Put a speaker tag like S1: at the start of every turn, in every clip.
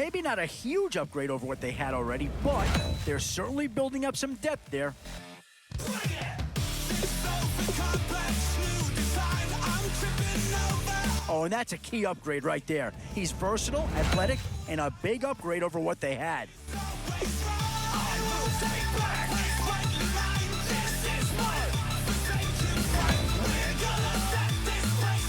S1: Maybe not a huge upgrade over what they had already, but they're certainly building up some depth there. Oh, and that's a key upgrade right there. He's versatile, athletic, and a big upgrade over what they had.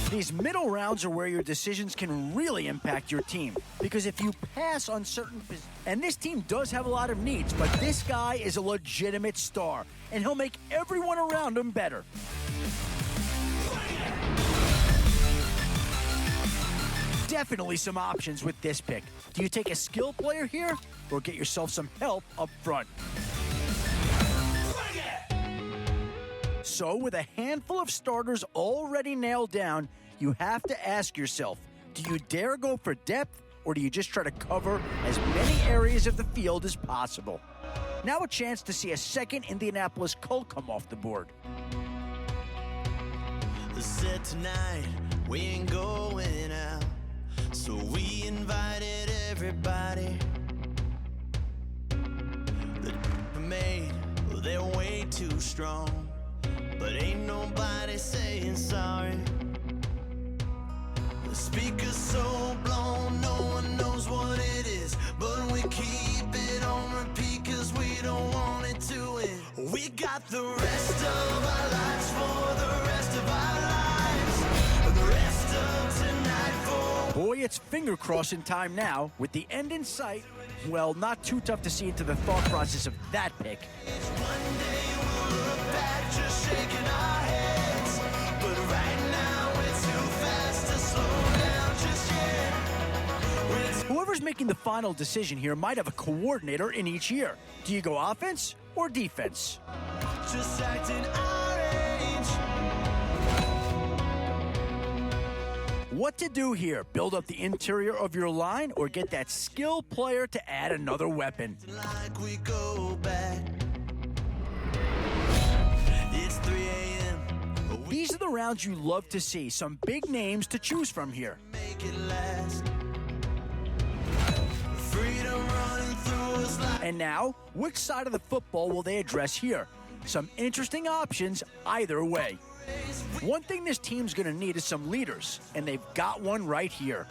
S1: These middle rounds are where your decisions can really impact your team. Because if you pass on certain positions, and this team does have a lot of needs, but this guy is a legitimate star, and he'll make everyone around him better. Definitely some options with this pick. Do you take a skill player here, or get yourself some help up front? So, with a handful of starters already nailed down, you have to ask yourself, do you dare go for depth, or do you just try to cover as many areas of the field as possible? Now a chance to see a second Indianapolis Colt come off the board.
S2: Said tonight we ain't going out, so we invited everybody. The made, well, they're way too strong, but ain't nobody saying sorry. The speaker's so blown, no one knows what it is, but we keep it on repeat cause we don't want it to end. We got the rest of our lives for the rest of our lives, the rest of tonight for...
S1: Boy, it's finger crossing time now. With the end in sight, well, not too tough to see into the thought process of that pick.
S2: One day we'll look back just shaking our heads, but right now we're too fast to slow down just yet.
S1: Whoever's making the final decision here might have a coordinator in each year. Do you go offense or defense?
S2: Just acting our age.
S1: What to do here? Build up the interior of your line or get that skill player to add another weapon?
S2: Like we go back. It's 3 a.m.
S1: These are the rounds you love to see. Some big names to choose from here.
S2: Make it last. Freedom running through us like...
S1: And now, which side of the football will they address here? Some interesting options either way. One thing this team's going to need is some leaders, and they've got one right here.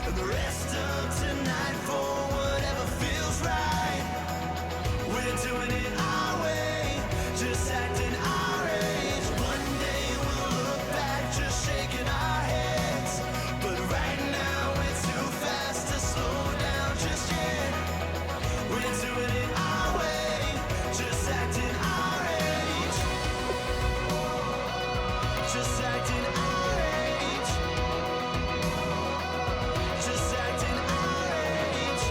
S2: And the rest of tonight for whatever feels right. We're doing it our way, just acting our age. One day we'll look back just shaking our heads, but right now we're too fast to slow down just yet. We're doing it our way, just acting our age. Just acting our age. Just acting our age.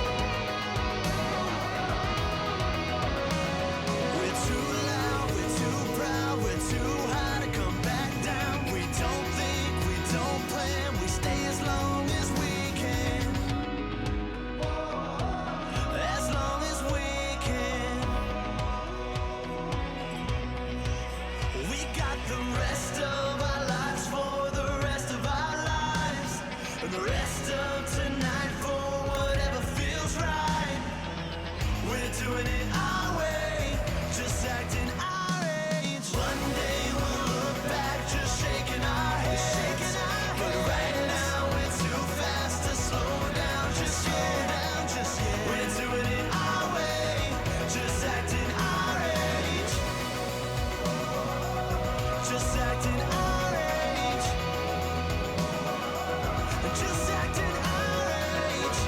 S2: We're too loud, we're too proud, we're too high to come back down. We don't think, we don't plan, we stay as long as we can. As long as we can. We got the rest of our lives for the rest of our lives, and the rest of tonight for whatever feels right. We're doing it our way, just acting our age. One day we'll look back just shaking our heads, but right now we're too fast to slow down just yet. We're doing it our way, just acting our age. Just acting our age. Just acting our age.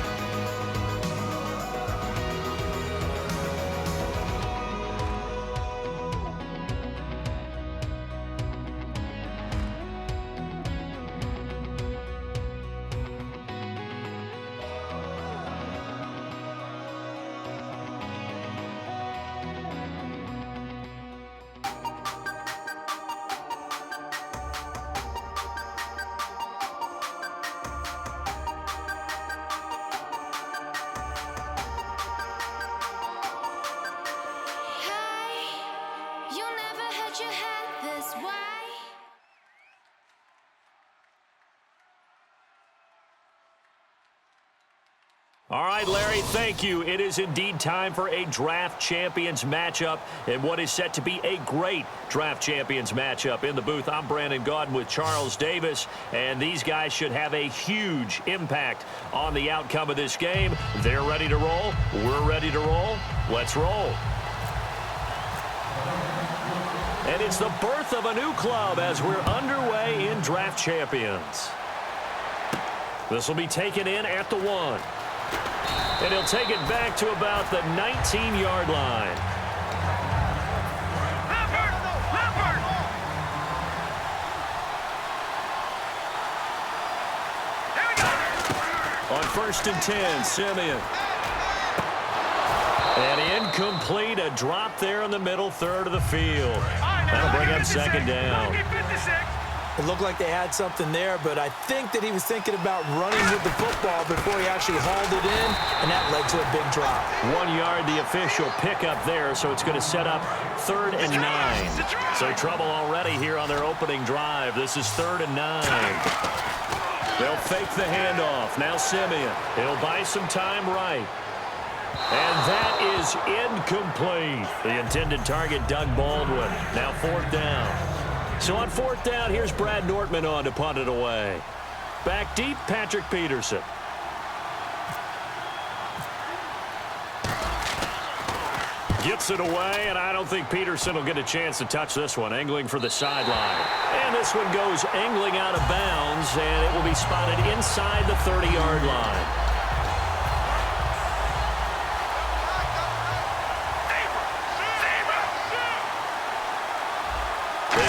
S3: All right, Larry, thank you. It is indeed time for a Draft Champions matchup and what is set to be a great Draft Champions matchup. In the booth, I'm Brandon Gaudin with Charles Davis, and these guys should have a huge impact on the outcome of this game. They're ready to roll. We're ready to roll. Let's roll. And it's the birth of a new club as we're underway in Draft Champions. This will be taken in at the 1. And he'll take it back to about the 19-yard line. On 1st and 10, Simeon. And incomplete, a drop there in the middle third of the field. That'll bring up 2nd down.
S4: It looked like they had something there, but I think that he was thinking about running with the football before he actually hauled it in, and that led to a big drop.
S3: 1 yard, the official pickup there, so it's going to set up 3rd and 9. So trouble already here on their opening drive. This is 3rd and 9. They'll fake the handoff. Now Simeon. He'll buy some time right. And that is incomplete. The intended target, Doug Baldwin. Now 4th down. So on 4th down, here's Brad Nortman on to punt it away. Back deep, Patrick Peterson. Gets it away, and I don't think Peterson will get a chance to touch this one. Angling for the sideline. And this one goes angling out of bounds, and it will be spotted inside the 30-yard line.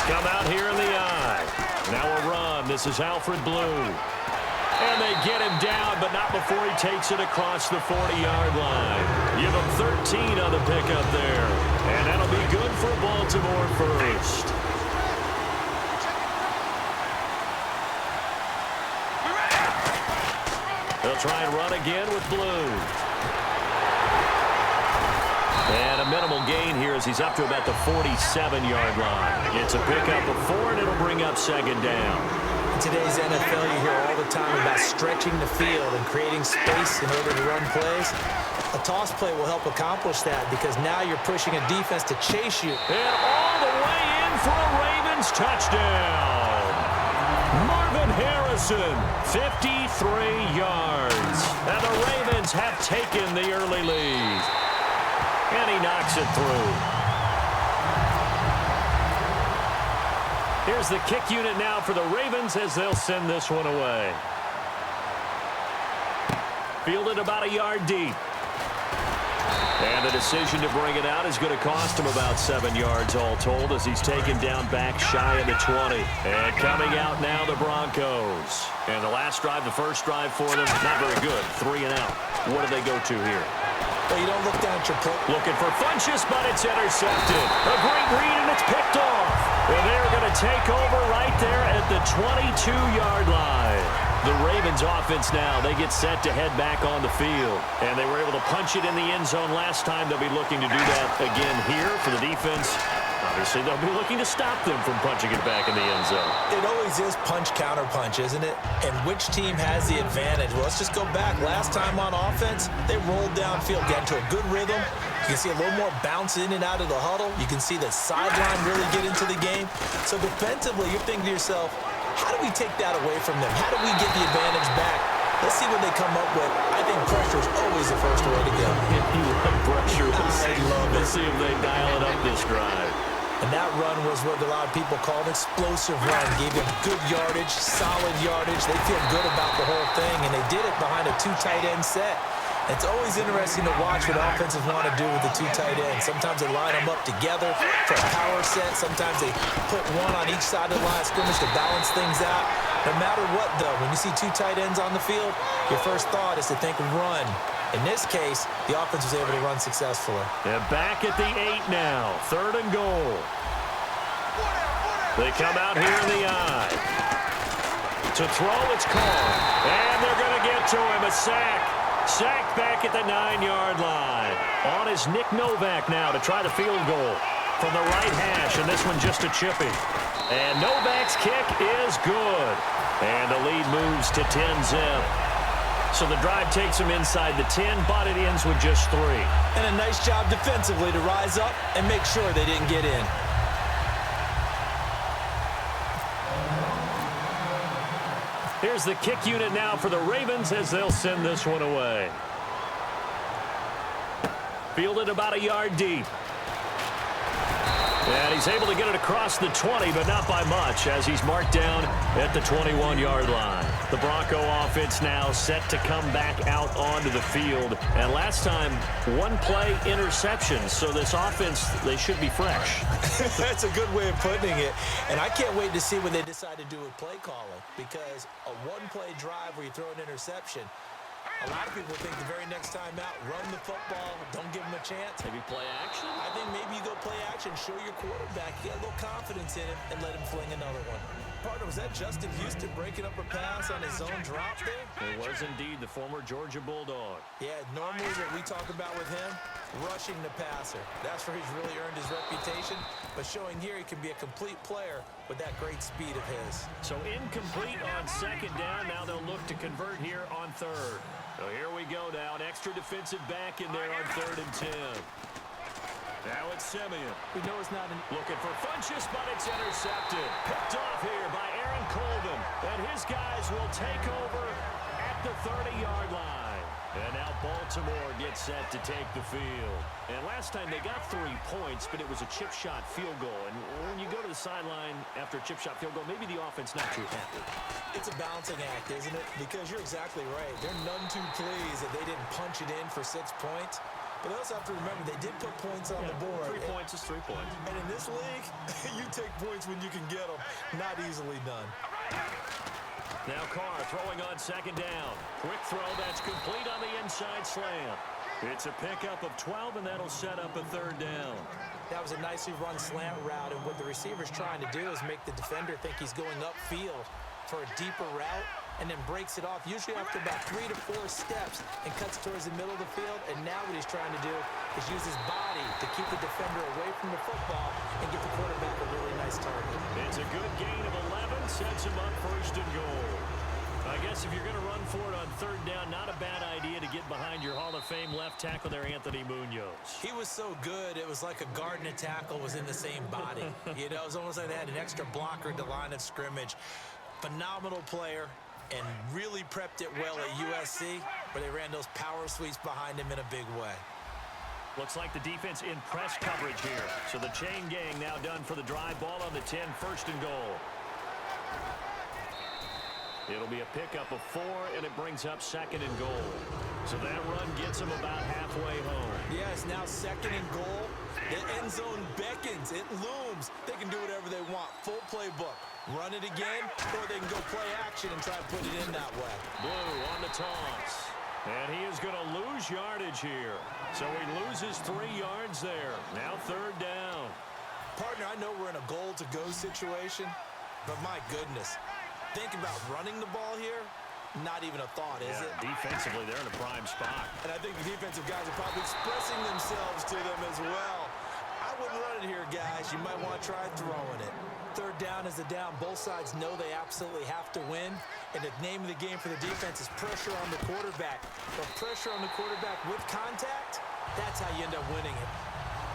S3: Come out here in the eye. Now a run. This is Alfred Blue. And they get him down, but not before he takes it across the 40-yard line. Give him 13 on the pickup there. And that'll be good for Baltimore first. They'll try and run again with Blue. And a minimal gain here as he's up to about the 47-yard line. It's a pickup of 4, and it'll bring up 2nd down.
S4: In today's NFL, you hear all the time about stretching the field and creating space in order to run plays. A toss play will help accomplish that because now you're pushing a defense to chase you.
S3: And all the way in for a Ravens touchdown. Marvin Harrison, 53 yards. And the Ravens have taken the early lead. And he knocks it through. Here's the kick unit now for the Ravens as they'll send this one away. Fielded about a yard deep. And the decision to bring it out is going to cost him about 7 yards all told as he's taken down back shy of the 20. And coming out now, the Broncos. And the last drive, the first drive for them, not very good. 3 and out. What do they go to here?
S4: Well, you don't look down at your play.
S3: Looking for Funchess, but it's intercepted. A great read, and it's picked off. And they're going to take over right there at the 22-yard line. The Ravens offense now, they get set to head back on the field. And they were able to punch it in the end zone last time. They'll be looking to do that again here for the defense. Obviously, they'll be looking to stop them from punching it back in the end zone.
S4: It always is punch-counter-punch, isn't it? And which team has the advantage? Well, let's just go back. Last time on offense, they rolled downfield, got into a good rhythm. You can see a little more bounce in and out of the huddle. You can see the sideline really get into the game. So defensively, you're thinking to yourself, how do we take that away from them? How do we get the advantage back? Let's see what they come up with. I think pressure is always the first way to go.
S3: You love pressure.
S4: I love it.
S3: Let's see if they dial it up this drive.
S4: And that run was what a lot of people call an explosive run. Gave them good yardage, solid yardage. They feel good about the whole thing, and they did it behind a 2 tight end set. It's always interesting to watch what offenses want to do with the 2 tight ends. Sometimes they line them up together for a power set. Sometimes they put one on each side of the line of scrimmage to balance things out. No matter what, though, when you see 2 tight ends on the field, your first thought is to think run. In this case, the offense was able to run successfully.
S3: They're back at the 8 now. 3rd and goal. They come out here in the eye. To throw, it's caught. And they're going to get to him. A sack. Sacked back at the 9-yard line. On is Nick Novak now to try the field goal from the right hash, and this one just a chippy. And Novak's kick is good. And the lead moves to 10-zip. So the drive takes him inside the 10, but it ends with just 3.
S4: And a nice job defensively to rise up and make sure they didn't get in.
S3: Here's the kick unit now for the Ravens as they'll send this one away. Fielded about a yard deep. And he's able to get it across the 20, but not by much, as he's marked down at the 21-yard line. The Bronco offense now set to come back out onto the field. And last time, one-play interception. So this offense, they should be fresh.
S4: That's a good way of putting it. And I can't wait to see what they decide to do with play calling, because a one-play drive where you throw an interception, a lot of people think the very next time out, run the football, don't give him a chance.
S3: Maybe play action?
S4: I think maybe you go play action, show your quarterback, get a little confidence in him, and let him fling another one. Partner, was that Justin Houston breaking up a pass on his own drop there?
S3: It was indeed the former Georgia Bulldog.
S4: Yeah, normally what we talk about with him, rushing the passer. That's where he's really earned his reputation. But showing here he can be a complete player with that great speed of his.
S3: So incomplete on second down. Now they'll look to convert here on third. So here we go now. An extra defensive back in there on 3rd and 10. Now it's Simeon.
S4: We know it's not an...
S3: Looking for Funchess, but it's intercepted. Picked off here by Aaron Colvin. And his guys will take over at the 30-yard line. And now Baltimore gets set to take the field. And last time they got 3 points, but it was a chip shot field goal. And when you go to the sideline after a chip shot field goal, maybe the offense not too happy.
S4: It's a balancing act, isn't it? Because you're exactly right. They're none too pleased that they didn't punch it in for 6 points. But they also have to remember they did put points on the board.
S3: 3 points is 3 points.
S4: And in this league, you take points when you can get them. Not easily done.
S3: Now Carr throwing on second down. Quick throw that's complete on the inside slant. It's a pickup of 12, and that'll set up a 3rd down.
S4: That was a nicely run slant route, and what the receiver's trying to do is make the defender think he's going upfield for a deeper route, and then breaks it off, usually after about 3 to 4 steps, and cuts towards the middle of the field. And now what he's trying to do is use his body to keep the defender away from the football and get the quarterback a really nice target.
S3: It's a good gain of 11, sets him up 1st and goal. I guess if you're going to run for it on 3rd down, not a bad idea to get behind your Hall of Fame left tackle there, Anthony Munoz.
S4: He was so good, it was like a guard and a tackle was in the same body. You know, it was almost like they had an extra blocker at the line of scrimmage. Phenomenal player, and really prepped it well at USC, where they ran those power sweeps behind him in a big way.
S3: Looks like the defense in press coverage here. So the chain gang now done for the drive. Ball on the 10, 1st and goal. It'll be a pickup of 4, and it brings up 2nd and goal. So that run gets them about halfway home.
S4: Yeah, it's now 2nd and goal. The end zone beckons. It looms. They can do whatever they want. Full playbook. Run it again, or they can go play action and try to put it in that way.
S3: Blue on the toss. And he is going to lose yardage here. So he loses 3 yards there. Now 3rd down.
S4: Partner, I know we're in a goal-to-go situation, but my goodness. Think about running the ball here. Not even a thought, is it?
S3: Defensively, they're in a prime spot.
S4: And I think the defensive guys are probably expressing themselves to them as well. I wouldn't run it here, guys. You might want to try throwing it. 3rd down is the down. Both sides know they absolutely have to win. And the name of the game for the defense is pressure on the quarterback. But pressure on the quarterback with contact, that's how you end up winning it.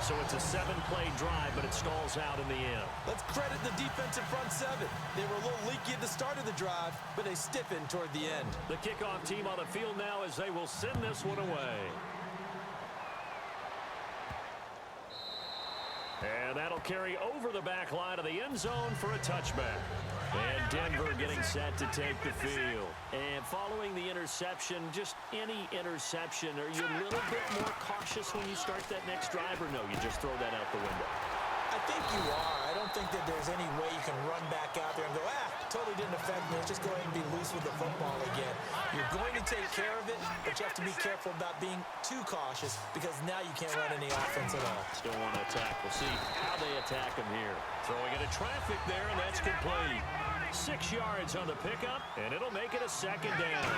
S3: So it's a 7-play drive, but it stalls out in the end.
S4: Let's credit the defensive front 7. They were a little leaky at the start of the drive, but they stiffened toward the end.
S3: The kickoff team on the field now as they will send this one away. And that'll carry over the back line of the end zone for a touchback. And Denver getting set to take the field. And following the interception, just any interception, are you a little bit more cautious when you start that next drive, or no, you just throw that out the window?
S4: I think you are. I don't think that there's any way you can run back out there and go, totally didn't affect me. Let's just go ahead and be loose with the football again. You're going to take care of it, but you have to be careful about being too cautious, because now you can't run any offense at all.
S3: Still want to attack. We'll see how they attack him here. Throwing into traffic there, and that's complete. 6 yards on the pickup, and it'll make it a 2nd down.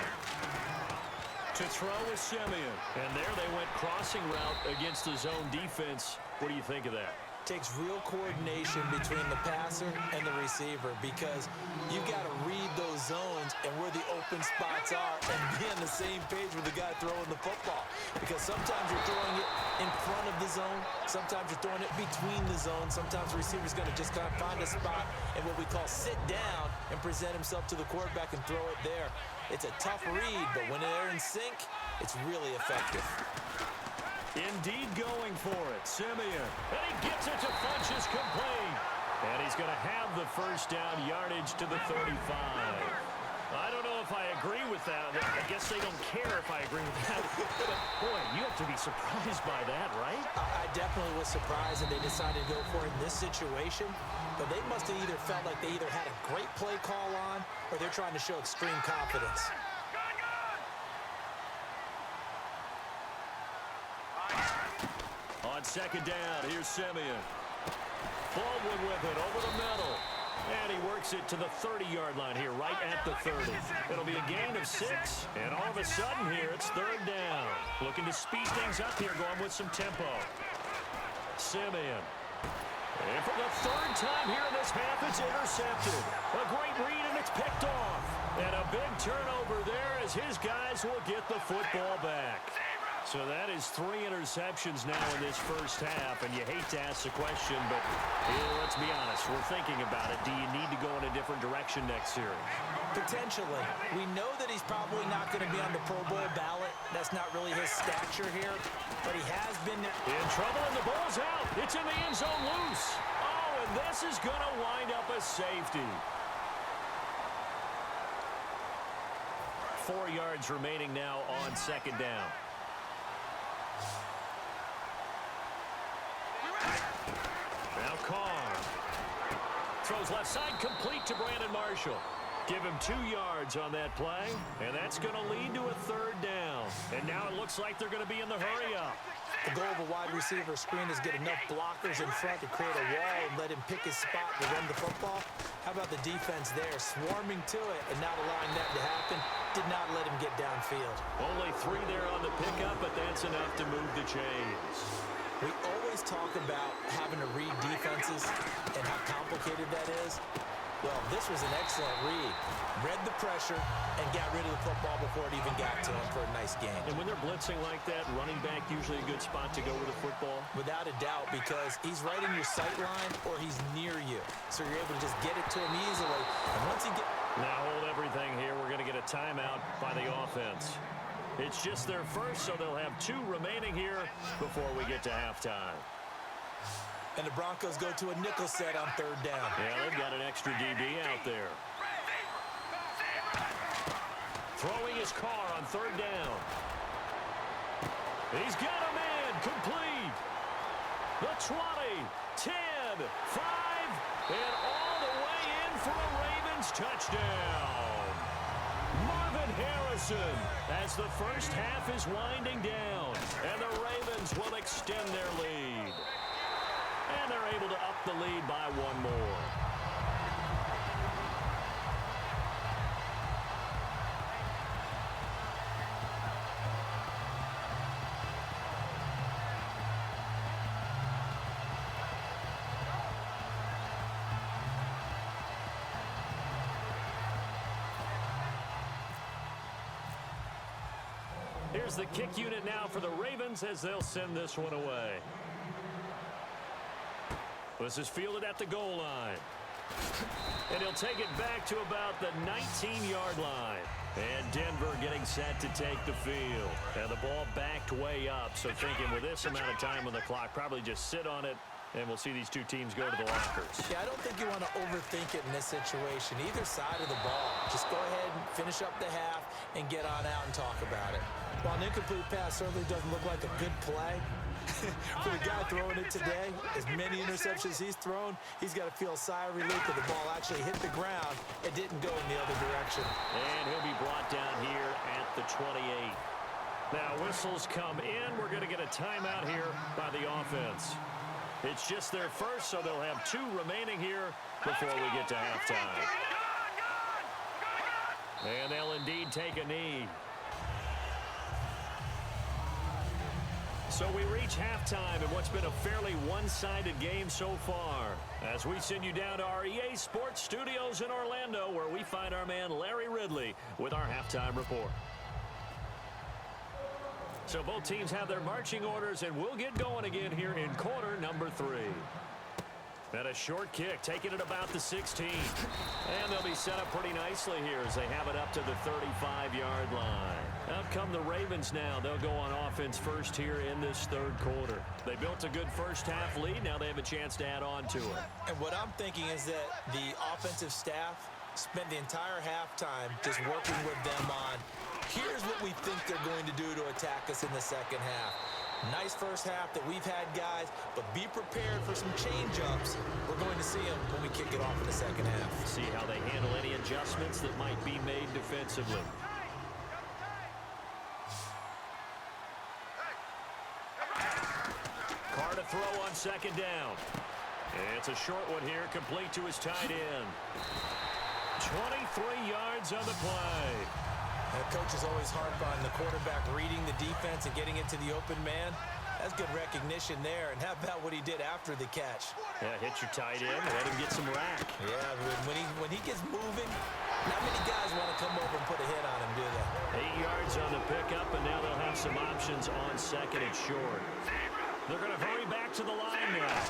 S3: To throw is Simeon. And there they went crossing route against the zone defense. What do you think of that?
S4: Takes real coordination between the passer and the receiver, because you've got to read those zones and where the open spots are and be on the same page with the guy throwing the football. Because sometimes you're throwing it in front of the zone. Sometimes you're throwing it between the zone. Sometimes the receiver's going to just kind of find a spot and what we call sit down and present himself to the quarterback and throw it there. It's a tough read, but when they're in sync, it's really effective.
S3: Indeed going for it. Simeon. And he gets it to Funchess complete. And he's going to have the first down, yardage to the 35. I don't know if I agree with that. I guess they don't care if I agree with that. But, boy, you have to be surprised by that, right?
S4: I definitely was surprised that they decided to go for it in this situation. But they must have either felt like they either had a great play call on or they're trying to show extreme confidence.
S3: On second down, here's Simeon. Baldwin with it over the middle. And he works it to the 30-yard line here, right at the 30. It'll be a gain of 6. And all of a sudden here, it's third down. Looking to speed things up here, going with some tempo. Simeon. And for the third time here in this half, it's intercepted. A great read, and it's picked off. And a big turnover there as his guys will get the football back. So that is 3 interceptions now in this first half, and you hate to ask the question, but let's be honest, we're thinking about it. Do you need to go in a different direction next series?
S4: Potentially. We know that he's probably not going to be on the Pro Bowl ballot. That's not really his stature here, but he has been there.
S3: In trouble, and the ball's out. It's in the end zone loose. Oh, and this is going to wind up a safety. 4 yards remaining now on second down. Now Carr throws left side, complete to Brandon Marshall. Give him 2 yards on that play, and that's going to lead to a third down. And now it looks like they're going to be in the hurry-up.
S4: The goal of a wide receiver screen is get enough blockers in front to create a wall and let him pick his spot to run the football. How about the defense there, swarming to it and not allowing that to happen? Did not let him get downfield.
S3: Only 3 there on the pickup, but that's enough to move the chains.
S4: We always talk about having to read defenses and how complicated that is. Well, this was an excellent read. Read the pressure and got rid of the football before it even got to him for a nice gain.
S3: And when they're blitzing like that, running back usually a good spot to go with the football?
S4: Without a doubt, because he's right in your sight line or he's near you. So you're able to just get it to him easily. And once he gets...
S3: Now hold everything here. We're going to get a timeout by the offense. It's just their first, so they'll have 2 remaining here before we get to halftime.
S4: And the Broncos go to a nickel set on third down.
S3: Yeah, they've got an extra DB out there. Throwing his car on third down. He's got a man complete. The 20, 10, 5, and all the way in for a Ravens touchdown. Marvin Harrison as the first half is winding down, and the Ravens will extend their lead. And they're able to up the lead by 1 more. Here's the kick unit now for the Ravens as they'll send this one away. This is fielded at the goal line. And he'll take it back to about the 19-yard line. And Denver getting set to take the field. And the ball backed way up. So thinking with this amount of time on the clock, probably just sit on it. And we'll see these 2 teams go to the lockers.
S4: Yeah, I don't think you want to overthink it in this situation. Either side of the ball. Just go ahead and finish up the half and get on out and talk about it. While an incomplete pass certainly doesn't look like a good play, for the guy throwing it today, as many interceptions he's thrown, he's got to feel a sigh of relief that the ball actually hit the ground. It didn't go in the other direction.
S3: And he'll be brought down here at the 28. Now whistles come in. We're going to get a timeout here by the offense. It's just their first, so they'll have 2 remaining here before we get to halftime. And they'll indeed take a knee. So we reach halftime in what's been a fairly one-sided game so far, as we send you down to our EA Sports Studios in Orlando, where we find our man Larry Ridley with our halftime report. So both teams have their marching orders, and we'll get going again here in quarter number 3. And a short kick, taking it about the 16. And they'll be set up pretty nicely here as they have it up to the 35-yard line. Out come the Ravens now. They'll go on offense first here in this third quarter. They built a good first-half lead. Now they have a chance to add on to it.
S4: And what I'm thinking is that the offensive staff spent the entire halftime just working with them on, here's what we think they're going to do to attack us in the second half. Nice first half that we've had, guys, but be prepared for some change-ups. We're going to see them when we kick it off in the second half.
S3: See how they handle any adjustments that might be made defensively. Carr to throw on second down. It's a short one here, complete to his tight end. 23 yards on the play.
S4: The coach is always harp on the quarterback reading the defense and getting it to the open man. That's good recognition there. And how about what he did after the catch?
S3: Yeah, hit your tight end, let him get some rack.
S4: Yeah, when he gets moving, not many guys want to come over and put a hit on him, do they?
S3: 8 yards on the pickup, and now they'll have some options on second and short. They're going to hurry back to the line now.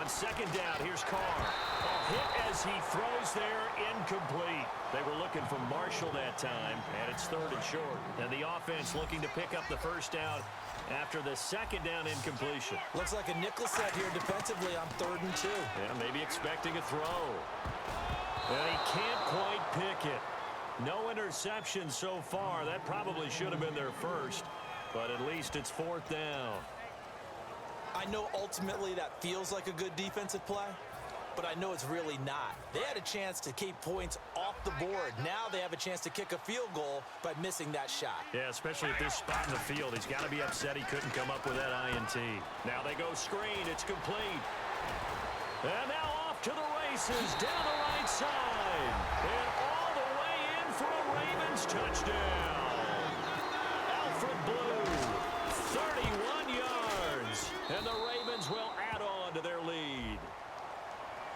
S3: On second down, here's Carr. A hit as he throws there, incomplete. They were looking for Marshall that time, and it's third and short. And the offense looking to pick up the first down after the second down incompletion.
S4: Looks like a nickel set here defensively on 3rd and 2.
S3: Yeah, maybe expecting a throw. And he can't quite pick it. No interception so far. That probably should have been their first, but at least it's 4th down.
S4: I know ultimately that feels like a good defensive play, but I know it's really not. They had a chance to keep points off the board. Now they have a chance to kick a field goal by missing that shot.
S3: Yeah, especially at this spot in the field. He's got to be upset he couldn't come up with that INT. Now they go screen. It's complete. And now off to the races down the right side. And all the way in for a Ravens touchdown. Alfred Blue, 31 yards. And the Ravens will add on to their lead.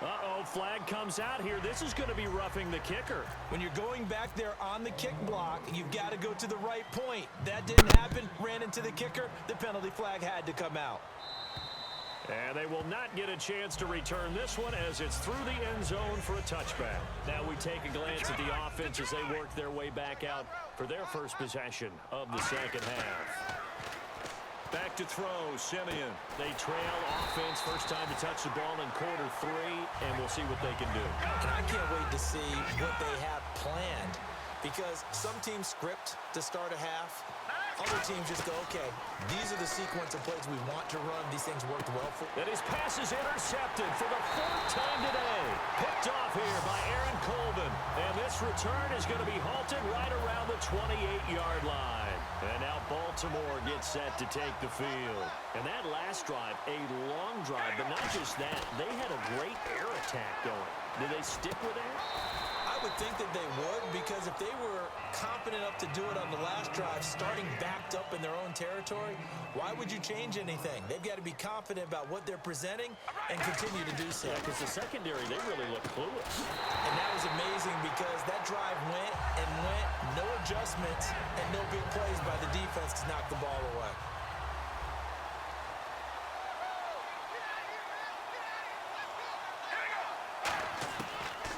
S3: Uh-oh, flag comes out here. This is going to be roughing the kicker.
S4: When you're going back there on the kick block, you've got to go to the right point. That didn't happen. Ran into the kicker. The penalty flag had to come out.
S3: And they will not get a chance to return this one as it's through the end zone for a touchback. Now we take a glance at the offense as they work their way back out for their first possession of the second half. Back to throw, Simeon. They trail offense, first time to touch the ball in quarter 3, and we'll see what they can do.
S4: And I can't wait to see what they have planned, because some teams script to start a half. Other teams just go, okay, these are the sequence of plays we want to run. These things worked well for.
S3: And his pass is intercepted for the 4th time today. Picked off here by Aaron Colvin. And this return is going to be halted right around the 28-yard line. And now Baltimore gets set to take the field. And that last drive, a long drive, but not just that. They had a great air attack going. Did they stick with that?
S4: I would think that they would, because if they were confident enough to do it on the last drive, starting backed up in their own territory, why would you change anything? They've got to be confident about what they're presenting and continue to do so.
S3: Yeah, because the secondary, they really look clueless.
S4: And that was amazing because that drive went and went, no adjustments, and no big plays by the defense to knock the ball away.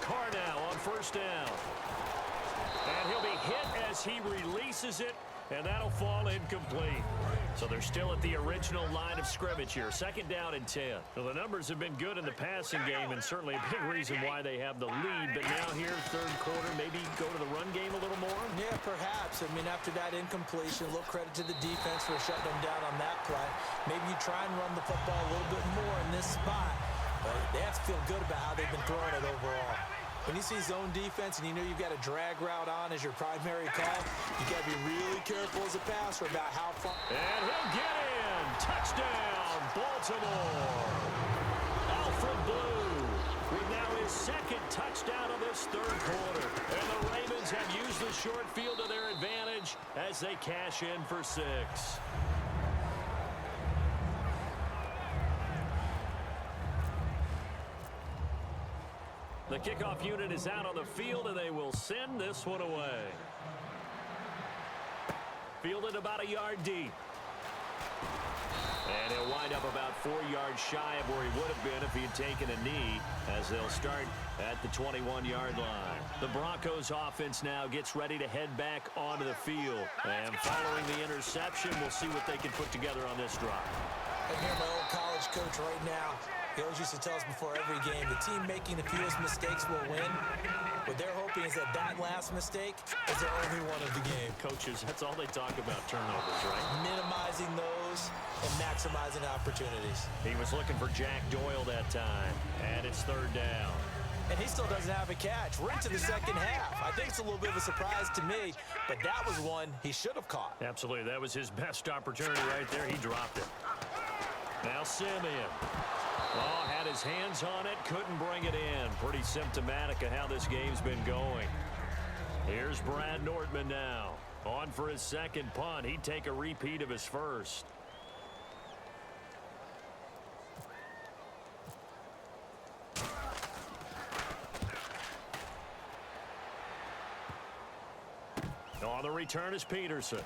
S3: Carr now on first down. And he'll be hit as he releases it, and that'll fall incomplete. So they're still at the original line of scrimmage here. Second down and 10. Well, the numbers have been good in the passing game, and certainly a big reason why they have the lead. But now here, third quarter, maybe go to the run game a little more?
S4: Yeah, perhaps. I mean, after that incompletion, a little credit to the defense for shutting them down on that play. Maybe you try and run the football a little bit more in this spot. But they have to feel good about how they've been throwing it overall. When you see zone defense and you know you've got a drag route on as your primary call, you got to be really careful as a passer about how far.
S3: And he'll get in. Touchdown, Baltimore. Alfred Blue with now his second touchdown of this third quarter. And the Ravens have used the short field to their advantage as they cash in for 6. The kickoff unit is out on the field, and they will send this one away. Fielded about a yard deep. And he'll wind up about 4 yards shy of where he would have been if he had taken a knee, as they'll start at the 21-yard line. The Broncos offense now gets ready to head back onto the field. And following the interception, we'll see what they can put together on this drive.
S4: I hear my old college coach right now. He always used to tell us before every game, the team making the fewest mistakes will win. What they're hoping is that that last mistake is their only one of the game.
S3: Coaches, that's all they talk about, turnovers, right?
S4: Minimizing those and maximizing opportunities.
S3: He was looking for Jack Doyle that time, and it's 3rd down.
S4: And he still doesn't have a catch. We're into the second half. I think it's a little bit of a surprise to me, but that was one he should have caught.
S3: Absolutely. That was his best opportunity right there. He dropped it. Now Simeon. Oh, had his hands on it, couldn't bring it in. Pretty symptomatic of how this game's been going. Here's Brad Nordman now. On for his second punt. He'd take a repeat of his first. On the return is Peterson.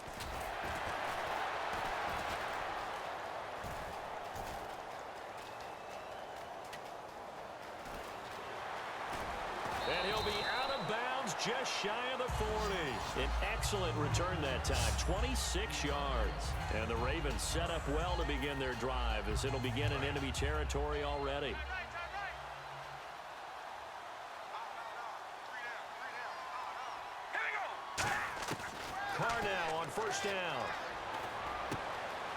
S3: And he'll be out of bounds just shy of the 40. An excellent return that time, 26 yards. And the Ravens set up well to begin their drive, as it'll begin in enemy territory already. Carr now on 1st down.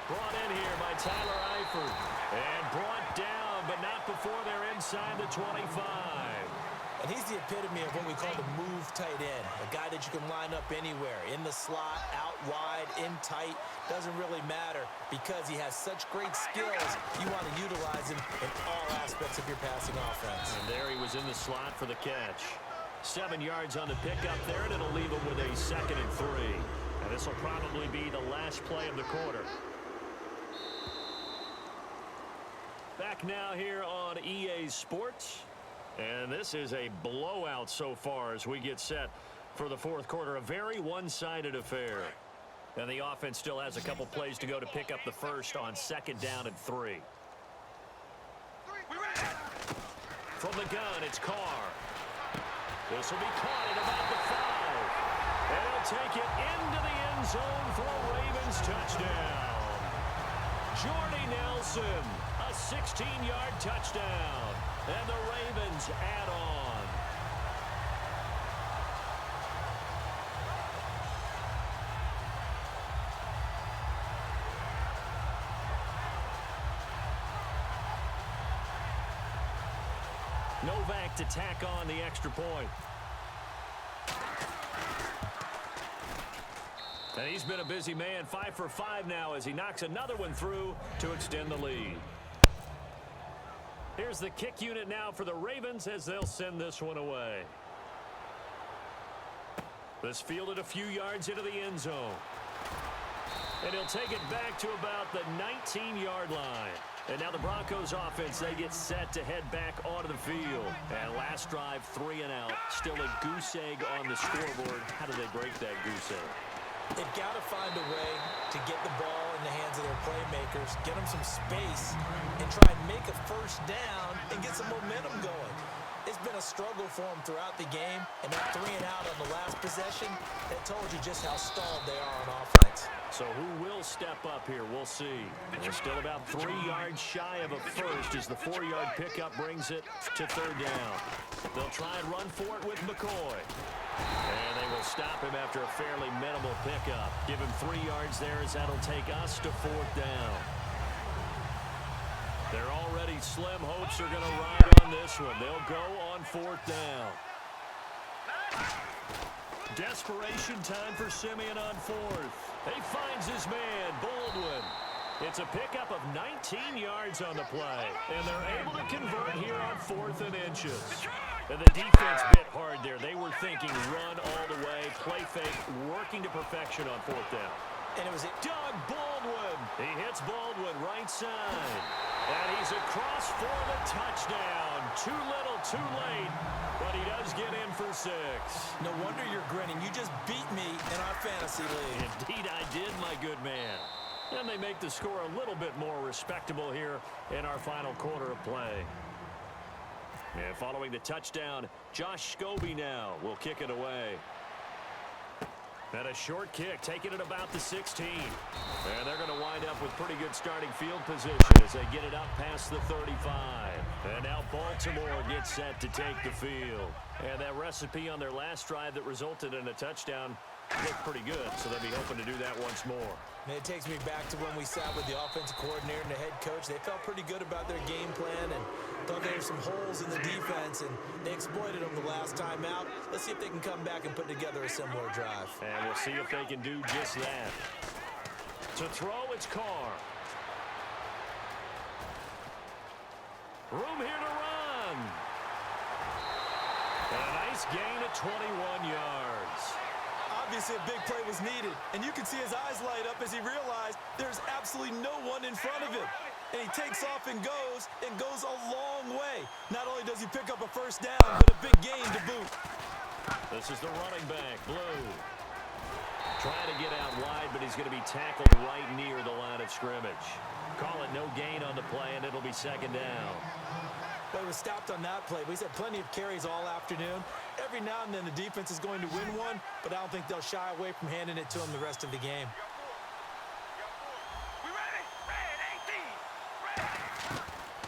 S3: Brought in here by Tyler Eifert. And brought down, but not before they're inside the 25.
S4: And he's the epitome of what we call the move tight end. A guy that you can line up anywhere. In the slot, out wide, in tight. Doesn't really matter because he has such great skills. You want to utilize him in all aspects of your passing offense.
S3: And there he was in the slot for the catch. 7 yards on the pickup there, and it'll leave him with a 2nd and 3. And this will probably be the last play of the quarter. Back now here on EA Sports. And this is a blowout so far as we get set for the 4th quarter. A very one-sided affair. And the offense still has a couple plays to go to pick up the first on 2nd down and 3. From the gun, it's Carr. This will be caught at about the 5. And he'll take it into the end zone for a Ravens touchdown. Jordy Nelson, a 16-yard touchdown. And the Ravens add on. Novak to tack on the extra point. And he's been a busy man, 5 for 5 now as he knocks another one through to extend the lead. Here's the kick unit now for the Ravens as they'll send this one away. This fielded a few yards into the end zone. And he'll take it back to about the 19-yard line. And now the Broncos offense, they get set to head back onto the field. And last drive, 3 and out. Still a goose egg on the scoreboard. How do they break that goose egg?
S4: They've got to find a way to get the ball in the hands of their playmakers, get them some space, and try and make a first down and get some momentum going. It's been a struggle for them throughout the game, and that 3 and out on the last possession, that told you just how stalled they are on offense.
S3: So who will step up here? We'll see. They're still about 3 yards shy of a first as the 4-yard pickup brings it to 3rd down. They'll try and run for it with McCoy. And they will stop him after a fairly minimal pickup. Give him 3 yards there as that'll take us to 4th down. Their already slim hopes are going to ride on this one. They'll go on 4th down. Desperation time for Simeon on 4th. He finds his man, Baldwin. It's a pickup of 19 yards on the play. And they're able to convert here on 4th and inches. And the defense bit hard there. They were thinking run all the way, play fake, working to perfection on 4th down.
S4: And it was
S3: Doug Baldwin. He hits Baldwin right side. And he's across for the touchdown. Too little, too late, but he does get in for 6.
S4: No wonder you're grinning. You just beat me in our fantasy league.
S3: Indeed I did, my good man. And they make the score a little bit more respectable here in our final quarter of play. And following the touchdown, Josh Scobie now will kick it away. And a short kick, taking it about the 16. And they're going to wind up with pretty good starting field position as they get it up past the 35. And now Baltimore gets set to take the field. And that recipe on their last drive that resulted in a touchdown looked pretty good, so they'll be hoping to do that once more.
S4: And it takes me back to when we sat with the offensive coordinator and the head coach. They felt pretty good about their game plan and thought there were some holes in the defense, and they exploited them the last time out. Let's see if they can come back and put together a similar drive.
S3: And we'll see if they can do just that. To throw, it's Carr. Room here to run. And a nice gain of 21 yards.
S4: Obviously, a big play was needed, and you can see his eyes light up as he realized there's absolutely no one in front of him. And he takes off and goes a long way. Not only does he pick up a first down, but a big gain to boot.
S3: This is the running back, Blue. Trying to get out wide, but he's going to be tackled right near the line of scrimmage. Call it no gain on the play, and it'll be second down.
S4: Well, he was stopped on that play, but he's had plenty of carries all afternoon. Every now and then the defense is going to win one, but I don't think they'll shy away from handing it to him the rest of the game.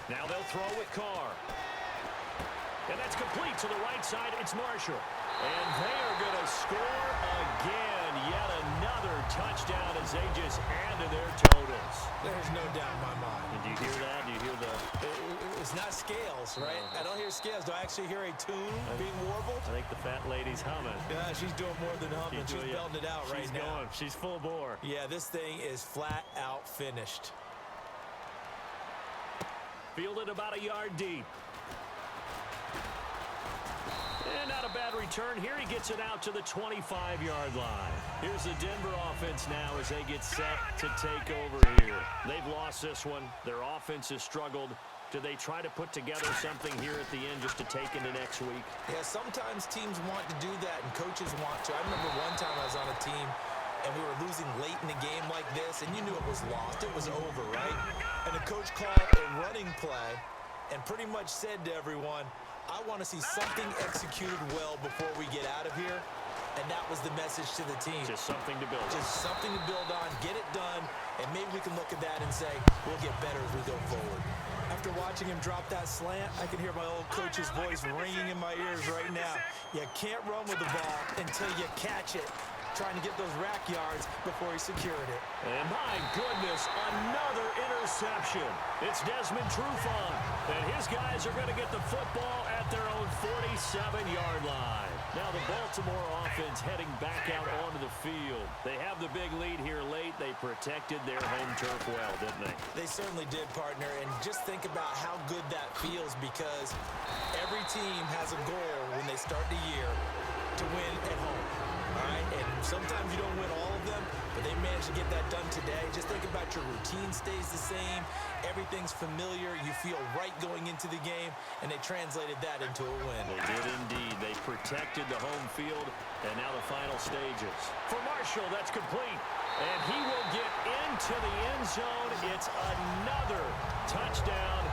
S3: Now they'll throw with Carr. And that's complete to the right side. It's Marshall. And they are going to score again. Yet another touchdown as they just add to their totals.
S4: There's no doubt in my mind.
S3: And do you hear that? Do you hear the...
S4: It's not scales, right? I don't hear scales. Do I actually hear a tune being warbled?
S3: I think the fat lady's humming.
S4: Yeah, she's doing more than humming. She's belting it out right now.
S3: She's full bore.
S4: Yeah, this thing is flat out finished.
S3: Fielded about a yard deep. And not a bad return. Here he gets it out to the 25-yard line. Here's the Denver offense now as they get set to take over here. They've lost this one. Their offense has struggled. Do they try to put together something here at the end just to take into next week?
S4: Yeah, sometimes teams want to do that and coaches want to. I remember one time I was on a team and we were losing late in the game like this, and you knew it was lost. It was over, right? And the coach called a running play and pretty much said to everyone, I want to see something executed well before we get out of here. And that was the message to the team.
S3: Just something to build on.
S4: Just something to build on, get it done, and maybe we can look at that and say, we'll get better as we go forward. After watching him drop that slant, I can hear my old coach's voice ringing in my ears right now. You can't run with the ball until you catch it. Trying to get those rack yards before he secured it.
S3: And my goodness, another interception. It's Desmond Trufant, and his guys are going to get the football at their own 47-yard line. Now the Baltimore offense heading back out onto the field. They have the big lead here late. They protected their home turf well, didn't they?
S4: They certainly did, partner, and just think about how good that feels because every team has a goal when they start the year to win at home. All right, and sometimes you don't win all of them, but they managed to get that done today. Just think about your routine stays the same. Everything's familiar. You feel right going into the game, and they translated that into a win.
S3: They did indeed. They protected the home field, and now the final stages. For Marshall, that's complete, and he will get into the end zone. It's another touchdown.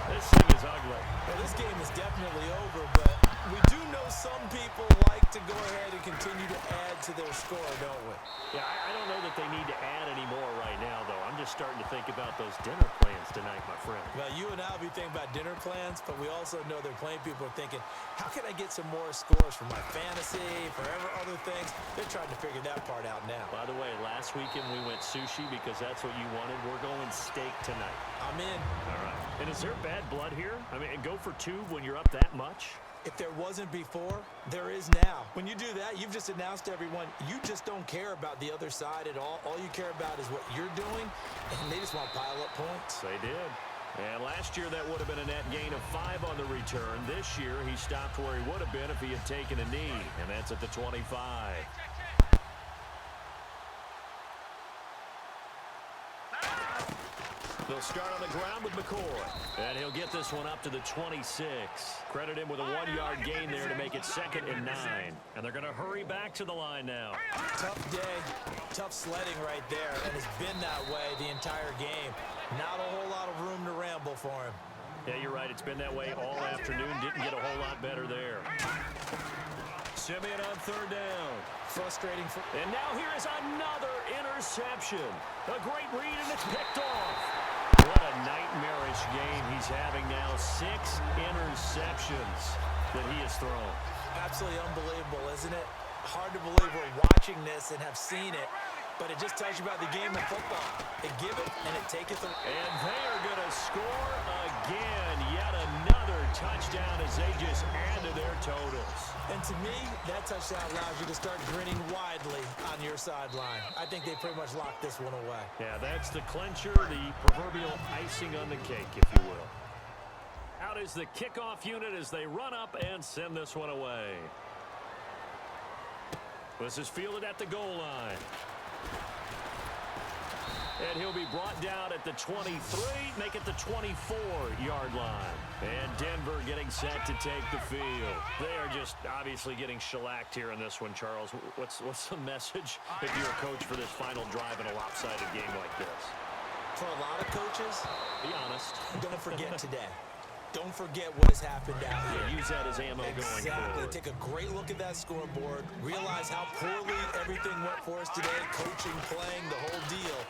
S3: This thing is ugly.
S4: Well, this game is definitely over, but we do know some people like to go ahead and continue to add to their score, don't we?
S3: Yeah, I don't know that they need to add any more right now, though. I'm just starting to think about those dinner plans tonight, my friend.
S4: Well, you and I will be thinking about dinner plans, but we also know there are plenty of people are thinking, how can I get some more scores for my fantasy, for other things? They're trying to figure that part out now.
S3: By the way, last weekend we went sushi because that's what you wanted. We're going steak tonight.
S4: I'm in.
S3: All right. And is there bad blood here? I mean, go for two when you're up that much?
S4: If there wasn't before, there is now. When you do that, you've just announced to everyone, you just don't care about the other side at all. All you care about is what you're doing, and they just want to pile up points.
S3: They did. And last year, that would have been a net gain of 5 on the return. This year, he stopped where he would have been if he had taken a knee, and that's at the 25. They'll start on the ground with McCoy. And he'll get this one up to the 26. Credit him with a 1-yard gain there to make it 2nd and 9. And they're going to hurry back to the line now.
S4: Tough day, tough sledding right there, and it's been that way the entire game. Not a whole lot of room to ramble for him.
S3: Yeah, you're right. It's been that way all afternoon. Didn't get a whole lot better there. Simeon on 3rd down.
S4: Frustrating for...
S3: And now here is another interception. A great read, and it's picked off. What a nightmarish game he's having now. 6 interceptions that he has thrown.
S4: Absolutely unbelievable, isn't it? Hard to believe we're watching this and have seen it, but it just tells you about the game of football. They give it, and it taketh away.
S3: And they are going to score again. Yet another touchdown as they just add to their totals.
S4: And to me, that touchdown allows you to start grinning widely on your sideline. I think they pretty much locked this one away.
S3: Yeah, that's the clincher, the proverbial icing on the cake, if you will. Out is the kickoff unit as they run up and send this one away. This is fielded at the goal line. And he'll be brought down at the 23, make it the 24-yard line. And Denver getting set to take the field. They are just obviously getting shellacked here in this one, Charles. What's the message if you're a coach for this final drive in a lopsided game like this?
S4: For a lot of coaches,
S3: be honest.
S4: Don't forget today. Don't forget what has happened out here.
S3: Yeah, use that as ammo going forward.
S4: Take a great look at that scoreboard. Realize how poorly everything went for us today. Coaching, playing, the whole deal.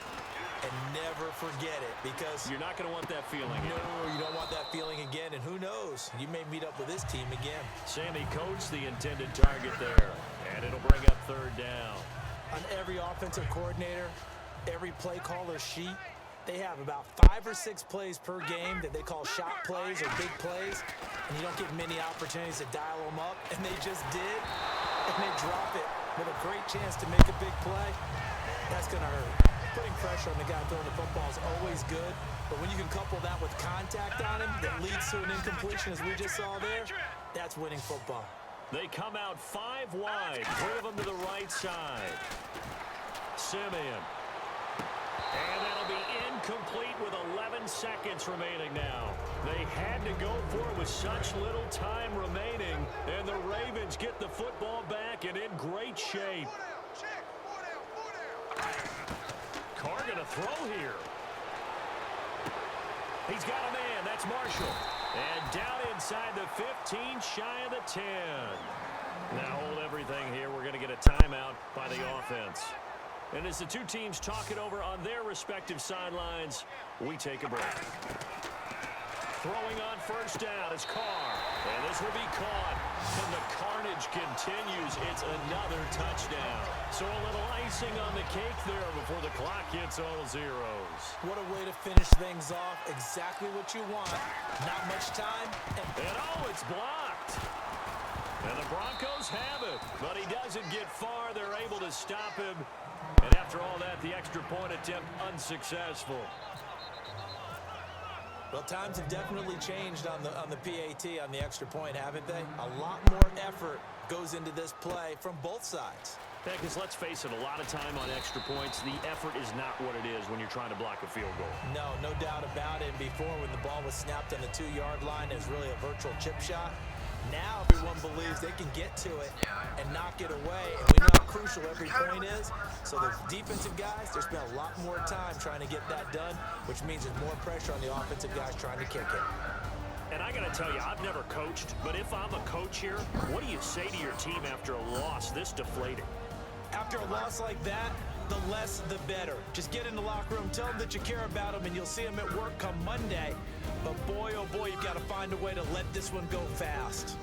S4: And never forget it, because
S3: you're not going to want that feeling again.
S4: No, you don't want that feeling again, and who knows? You may meet up with this team again.
S3: Sammy Coates, the intended target there, and it'll bring up 3rd down.
S4: On every offensive coordinator, every play caller sheet, they have about 5 or 6 plays per game that they call shot plays or big plays, and you don't get many opportunities to dial them up, and they just did, and they drop it with a great chance to make a big play. That's going to hurt. Putting pressure on the guy throwing the football is always good, but when you can couple that with contact on him that leads to an incompletion, as we just saw there, that's winning football.
S3: They come out 5 wide, 3 of them to the right side. Simeon. And that'll be incomplete with 11 seconds remaining now. They had to go for it with such little time remaining, and the Ravens get the football back and in great shape. Carr going to throw here. He's got a man. That's Marshall. And down inside the 15, shy of the 10. Now hold everything here. We're going to get a timeout by the offense. And as the two teams talk it over on their respective sidelines, we take a break. Throwing on 1st down is Carr. And this will be caught. And the carnage continues. It's another touchdown. So a little icing on the cake there before the clock hits all zeros.
S4: What a way to finish things off. Exactly what you want. Not much time.
S3: And oh, it's blocked. And the Broncos have it. But he doesn't get far. They're able to stop him. And after all that, the extra point attempt unsuccessful.
S4: Well, times have definitely changed on the PAT, on the extra point, haven't they? A lot more effort goes into this play from both sides.
S3: Yeah, because let's face it, a lot of time on extra points, the effort is not what it is when you're trying to block a field goal.
S4: No doubt about it. Before, when the ball was snapped on the 2-yard line, it was really a virtual chip shot. Now everyone believes they can get to it and knock it away, and we know how crucial every point is. So the defensive guys, they spend a lot more time trying to get that done, which means there's more pressure on the offensive guys trying to kick it.
S3: And I got to tell you, I've never coached, but if I'm a coach here, what do you say to your team after a loss this deflating?
S4: After a loss like that, the less the better. Just get in the locker room, tell them that you care about them, and you'll see them at work come Monday. But boy, oh boy, you've got to find a way to let this one go fast.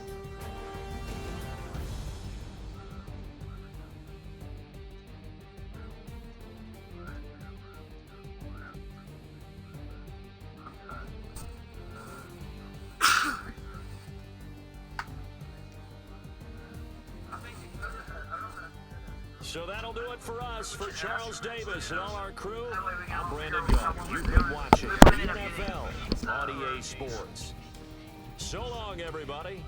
S3: So that'll do it for us. For Charles Davis and all our crew, I'm Brandon Gault. You've been watching the NFL on EA Sports. So long, everybody.